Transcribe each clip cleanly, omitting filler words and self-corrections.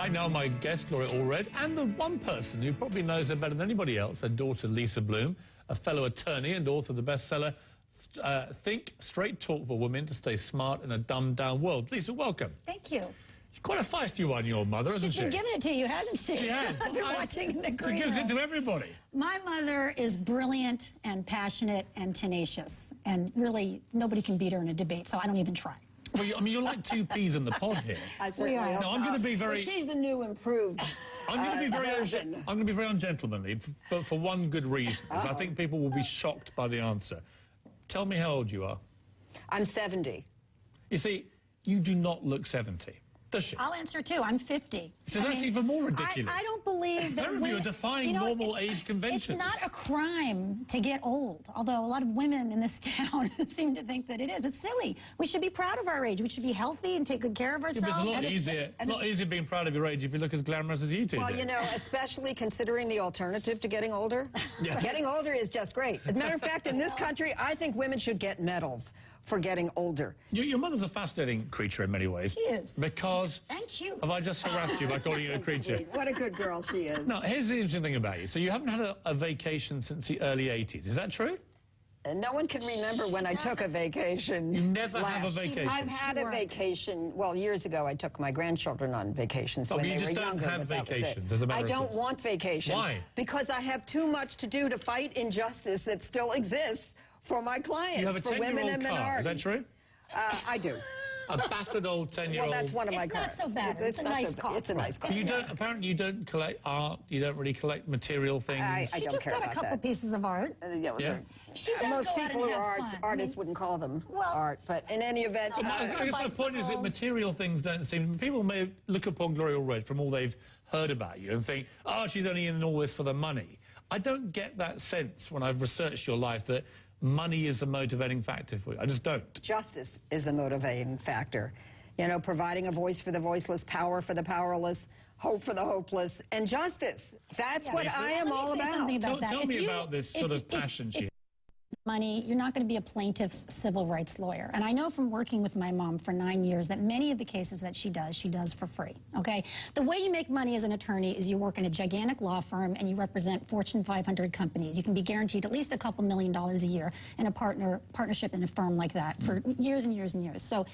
Right now, my guest, Gloria Allred, and the one person who probably knows her better than anybody else, her daughter, Lisa Bloom, a fellow attorney and author of the bestseller, Think, Straight Talk for Women to Stay Smart in a Dumbed-Down World. Lisa, welcome. Thank you. Quite a feisty one, your mother, isn't she? She's been giving it to you, hasn't she? She has. I've been watching the green She gives room. it to everybody. My mother is brilliant and passionate and tenacious, and really nobody can beat her in a debate, so I don't even try. Well, I mean, you're like two peas in the pod here. I certainly hope No, I'm going to be very... Well, she's the new improved I'm going to be very version. I'm going to be very ungentlemanly, but for one good reason. I think people will be shocked by the answer. Tell me how old you are. I'm 70. You see, you do not look 70. Does she? I'll answer too. I'm 50. So that's even more ridiculous. I don't believe that women... You're defying normal age conventions. It's not a crime to get old, although a lot of women in this town seem to think that it is. It's silly. We should be proud of our age. We should be healthy and take good care of ourselves. Yeah, it's a lot easier being proud of your age if you look as glamorous as you two Well, do. you know, especially considering the alternative to getting older. Yeah. Getting older is just great. As a matter of fact, in this country, I think women should get medals for getting older. Your mother's a fascinating creature in many ways. She is. Because... Thank you. Have I just harassed you by calling you a creature? Sweet. What a good girl she is. Now, here's the interesting thing about you. So you haven't had a vacation since the early 80s. Is that true? No one can remember when I took a vacation. You never have a vacation? I've had a vacation. Well, years ago, I took my grandchildren on vacations when they were younger. Have vacations, as a matter I of don't course. want vacations. Why? Because I have too much to do to fight injustice that still exists for my clients, You have a for women and car. minorities. Is that true? I do. A battered old 10-year-old... Well, that's one of my cars. It's not so bad. It's a nice car. It's a nice car. You don't, apparently you don't collect art, you don't really collect material things. I She don't just care got a about couple that. pieces of art. Yeah. She does Most go out people and who are have fun. artists wouldn't call them Well, art, but in any event... But I guess my point is that material things don't seem... People may look upon Gloria Allred from all they've heard about you and think, oh, she's only in all this for the money. I don't get that sense when I've researched your life that money is the motivating factor for you. I just don't. Justice is the motivating factor. You know, providing a voice for the voiceless, power for the powerless, hope for the hopeless, and justice. That's what I am all about. Tell me about this sort of passion she has. Money, you're not going to be a plaintiff's civil rights lawyer. And I know from working with my mom for 9 years that many of the cases that she does for free, okay? The way you make money as an attorney is you work in a gigantic law firm and you represent Fortune 500 companies. You can be guaranteed at least a couple $1 million a year in a partnership in a firm like that for years and years and years. So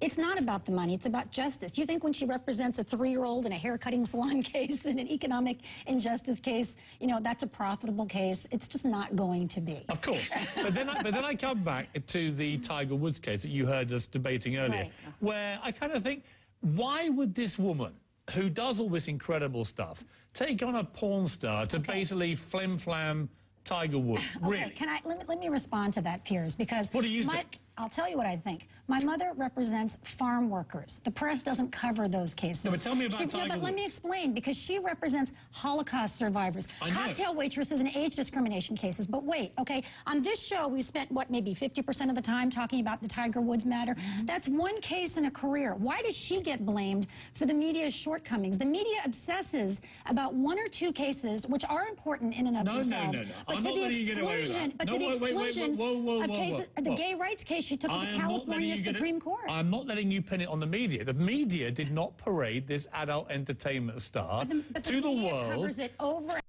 it's not about the money, it's about justice. Do you think when she represents a 3-year-old in a hair-cutting salon case, in an economic injustice case, you know, that's a profitable case? It's just not going to be. Of course. but then I come back to the Tiger Woods case that you heard us debating earlier, where I kind of think, why would this woman, who does all this incredible stuff, take on a porn star to basically flim-flam Tiger Woods? Really? Let me respond to that, Piers, because... What do you think? I'll tell you what I think. My mother represents farm workers. The press doesn't cover those cases. No, but tell me about Tiger Woods. But let me explain, because she represents Holocaust survivors, cocktail waitresses, and age discrimination cases. But wait, okay, on this show, we spent, what, maybe 50% of the time talking about the Tiger Woods matter? That's one case in a career. Why does she get blamed for the media's shortcomings? The media obsesses about 1 or 2 cases, which are important in and of themselves. No. But I'm to not the letting you get away with that. But to the exclusion of cases, the gay rights case she took to the California Supreme Court. I'm not letting you pin it on the media. The media did not parade this adult entertainment star to the world. Covers it over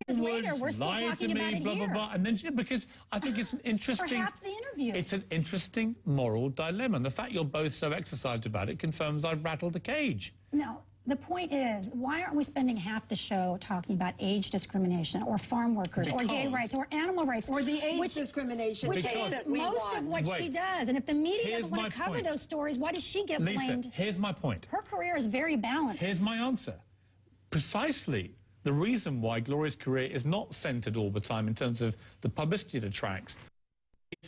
years later. We're still talking about it here. And then because I think it's an interesting... For half the interview. It's an interesting moral dilemma. And the fact you're both so exercised about it confirms I've rattled a cage. No. The point is, why aren't we spending half the show talking about age discrimination or farm workers or gay rights or animal rights? Or the age discrimination which case is that we most of what she does. And if the media doesn't want to cover those stories, why does she get blamed? Lisa, here's my point. Her career is very balanced. Here's my answer. Precisely the reason why Gloria's career is not centered all the time in terms of the publicity it attracts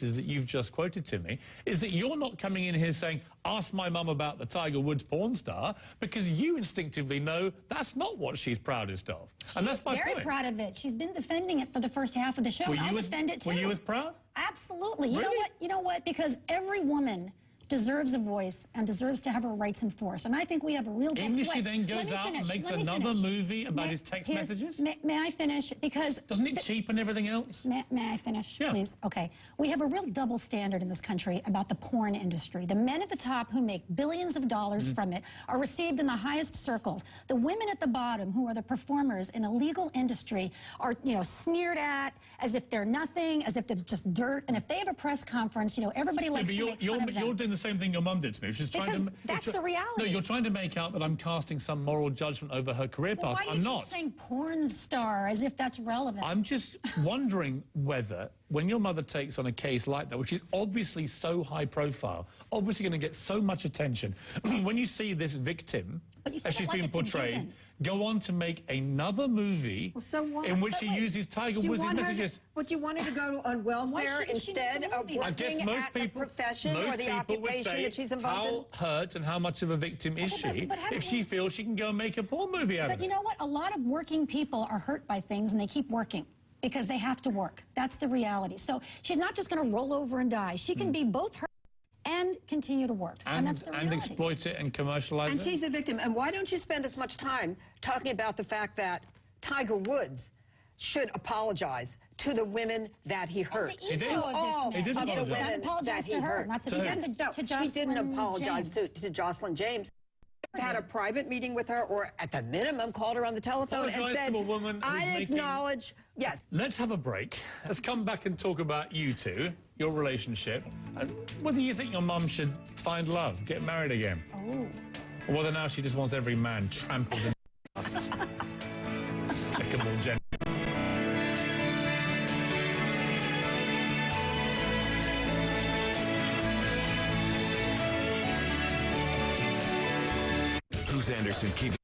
that you've just quoted to me, is that you're not coming in here saying, ask my mum about the Tiger Woods porn star, because you instinctively know that's not what she's proudest of. And that's my point. She's very proud of it. She's been defending it for the first half of the show. I'll defend it too. Were you as proud? Absolutely. Really? You know what? Because every woman deserves a voice and deserves to have her rights enforced. And I think we have a real... Even if she then goes out and makes another movie about his text messages? May I finish? Because... Doesn't it cheapen everything else? May I finish, yeah. please? Okay. We have a real double standard in this country about the porn industry. The men at the top who make billions of dollars from it are received in the highest circles. The women at the bottom, who are the performers in a legal industry, are, you know, sneered at as if they're nothing, as if they're just dirt. And if they have a press conference, you know, everybody likes to make fun of them. You're doing the same thing your mum did to me. She's trying to, that's the reality. No, you're trying to make out that I'm casting some moral judgment over her career path. Why do you keep saying porn star as if that's relevant? I'm just wondering whether, when your mother takes on a case like that, which is obviously so high profile, obviously going to get so much attention, when you see this victim, as she's being portrayed, go on to make another movie in which she uses Tiger Woods' messages. Would you want her to go on welfare instead of working at the profession or the occupation that she's involved in? How hurt and how much of a victim is she if she feels she can go and make a porn movie out of it? But you know what? A lot of working people are hurt by things and they keep working because they have to work. That's the reality. So she's not just going to roll over and die. She can be both hurt and continue to work. And that's the reality. And exploit it and commercialize it. And she's a victim. And why don't you spend as much time talking about the fact that Tiger Woods should apologize to the women that he hurt? He did. He did apologize to her, not to Jocelyn. He didn't apologize to Jocelyn James. Had a private meeting with her, or at the minimum called her on the telephone and said, I acknowledge, yes. Let's have a break. Let's come back and talk about you two, your relationship, and whether you think your mum should find love, get married again. Or whether now she just wants every man trampled in dust. Despicable gentleman. Who's Anderson keeping?